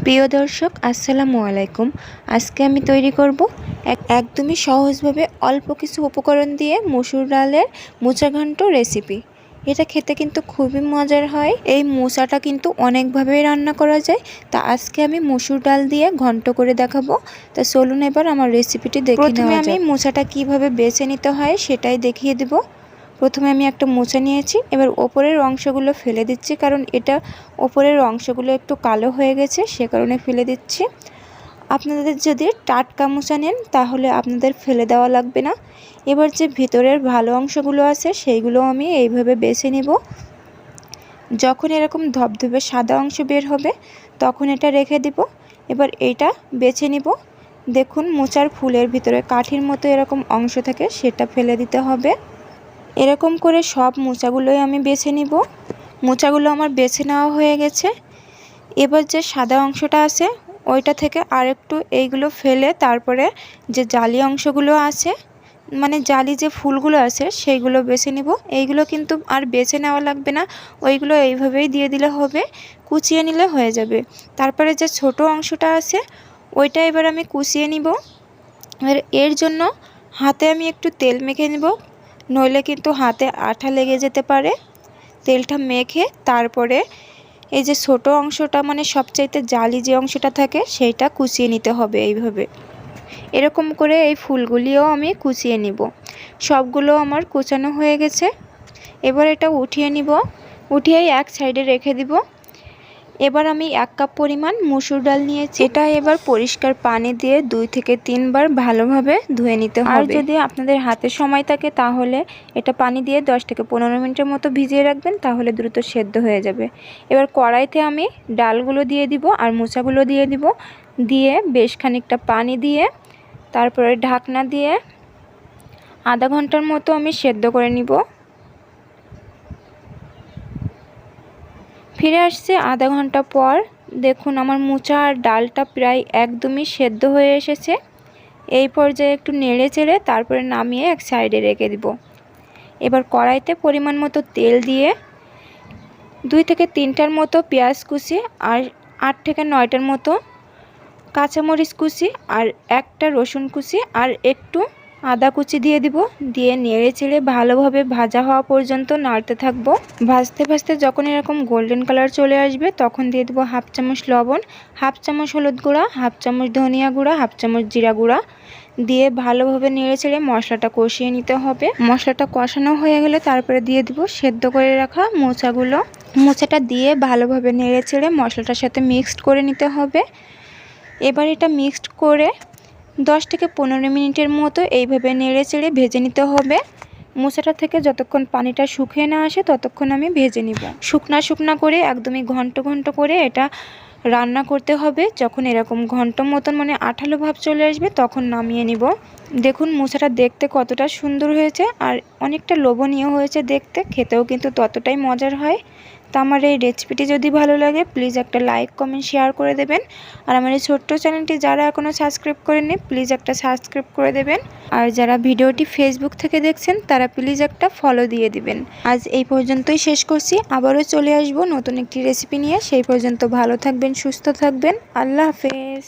প্রিয় দর্শক আসসালামু আলাইকুম। আজকে আমি তৈরি করব একদমই সহজভাবে অল্প কিছু উপকরণ দিয়ে মসুর ডালের মোচা ঘন্ট রেসিপি। এটা খেতে কিন্তু খুবই মজার হয়। এই মোচাটা কিন্তু অনেকভাবে রান্না করা যায়। তা আজকে আমি মসুর ডাল দিয়ে ঘন্ট করে দেখাবো। তা চলুন এবার আমার রেসিপিটি দেখে নেওয়া যাক। প্রথমে আমি মোচাটা কিভাবে বেছে নিতে হয় সেটাই দেখিয়ে দেব। প্রথমে আমি একটা মোচা নিয়েছি, এবার ওপরের অংশগুলো ফেলে দিচ্ছি, কারণ এটা ওপরের অংশগুলো একটু কালো হয়ে গেছে, সে কারণে ফেলে দিচ্ছি। আপনাদের যদি টাটকা মোচা নেন তাহলে আপনাদের ফেলে দেওয়া লাগবে না। এবার যে ভিতরের ভালো অংশগুলো আছে সেইগুলো আমি এইভাবে বেছে নেব। যখন এরকম ধবধবে সাদা অংশ বের হবে তখন এটা রেখে দিব। এবার এইটা বেছে নিব। দেখুন মোচার ফুলের ভিতরে কাঠির মতো এরকম অংশ থাকে, সেটা ফেলে দিতে হবে। এরকম করে সব মোচাগুলোই আমি বেছে নিব। মোচাগুলো আমার বেছে নেওয়া হয়ে গেছে। এবার যে সাদা অংশটা আছে ওইটা থেকে আরেকটু এইগুলো ফেলে তারপরে যে জালি অংশগুলো আছে, মানে জালি যে ফুলগুলো আছে সেইগুলো বেছে নিব। এইগুলো কিন্তু আর বেছে নেওয়া লাগবে না, ওইগুলো এইভাবেই দিয়ে দিলে হবে, কুচিয়ে নিলে হয়ে যাবে। তারপরে যে ছোট অংশটা আছে ওইটা এবার আমি কুচিয়ে নিব। আর এর জন্য হাতে আমি একটু তেল মেখে নেব, নইলে কিন্তু হাতে আঠা লেগে যেতে পারে। তেলটা মেখে তারপরে এই যে ছোট অংশটা, মানে সবচাইতে জালি যে অংশটা থাকে সেইটা কুচিয়ে নিতে হবে। এইভাবে এরকম করে এই ফুলগুলিও আমি কুচিয়ে নিব। সবগুলো আমার কুচানো হয়ে গেছে। এবার এটা উঠিয়ে নিব, উঠিয়ে এক সাইডে রেখে দিব। এবার আমি 1 কাপ পরিমাণ মসুর ডাল নিয়েছি। এটা এবার পরিষ্কার পানি দিয়ে 2 থেকে 3 বার ভালোভাবে ধুয়ে নিতে হবে। আর যদি আপনাদের হাতে সময় থাকে তাহলে এটা পানি দিয়ে 10 থেকে 15 মিনিটের মতো ভিজিয়ে রাখবেন, তাহলে দ্রুত সেদ্ধ হয়ে যাবে। এবার কড়াইতে আমি ডালগুলো দিয়ে দিব আর মোচাগুলো দিয়ে দিব, দিয়ে বেশ খানিকটা পানি দিয়ে তারপরে ঢাকনা দিয়ে আধা ঘন্টার মতো আমি সেদ্ধ করে নিব। ফিরে আসছে আধা ঘন্টা পর। দেখুন আমার মোচা আর ডালটা প্রায় একদমই সেদ্ধ হয়ে এসেছে। এই পর্যায়ে একটু নেড়ে চেড়ে তারপরে নামিয়ে এক সাইডে রেখে দিব। এবার কড়াইতে পরিমাণ মতো তেল দিয়ে 2 থেকে 3টার মতো পেঁয়াজ কুচি আর 8 থেকে 9টার মতো কাঁচামরিচ কুচি আর একটা রসুন কুচি আর একটু আদা কুচি দিয়ে দিব। দিয়ে নেড়ে চেড়ে ভালোভাবে ভাজা হওয়া পর্যন্ত নাড়তে থাকবো। ভাজতে ভাজতে যখন এরকম গোল্ডেন কালার চলে আসবে তখন দিয়ে দেবো 1/2 চামচ লবণ, 1/2 চামচ হলুদ গুঁড়া, 1/2 চামচ ধনিয়া গুঁড়া, 1/2 চামচ জিরা গুঁড়া দিয়ে ভালোভাবে নেড়ে চেড়ে মশলাটা কষিয়ে নিতে হবে। মশলাটা কষানো হয়ে গেলে তারপরে দিয়ে দিব সেদ্ধ করে রাখা মোচাগুলো। মোচাটা দিয়ে ভালোভাবে নেড়ে চেড়ে মশলাটার সাথে মিক্সড করে নিতে হবে। এবার এটা মিক্সড করে 10 থেকে 15 মিনিটের মতো এইভাবে নেড়ে চেড়ে ভেজে নিতে হবে। মোচাটা থেকে যতক্ষণ পানিটা শুকিয়ে না আসে ততক্ষণ আমি ভেজে নিব। শুকনা শুকনা করে একদমই ঘন্ট ঘন্ট করে এটা রান্না করতে হবে। যখন এরকম ঘন্ট মতন মানে আঠালো ভাব চলে আসবে তখন নামিয়ে নিব। দেখুন মোচাটা দেখতে কতটা সুন্দর হয়েছে আর অনেকটা লোভনীয় হয়েছে দেখতে, খেতেও কিন্তু ততটাই মজার হয়। তো আমার এই রেসিপিটি যদি ভালো লাগে প্লিজ একটা লাইক কমেন্ট শেয়ার করে দেবেন। আর আমার এই ছোট্ট চ্যানেলটি যারা এখনও সাবস্ক্রাইব করেননি প্লিজ একটা সাবস্ক্রাইব করে দেবেন। আর যারা ভিডিওটি ফেসবুক থেকে দেখছেন তারা প্লিজ একটা ফলো দিয়ে দিবেন। আজ এই পর্যন্তই শেষ করছি, আবারও চলে আসবো নতুন একটি রেসিপি নিয়ে। সেই পর্যন্ত ভালো থাকবেন, সুস্থ থাকবেন। আল্লাহ হাফেজ।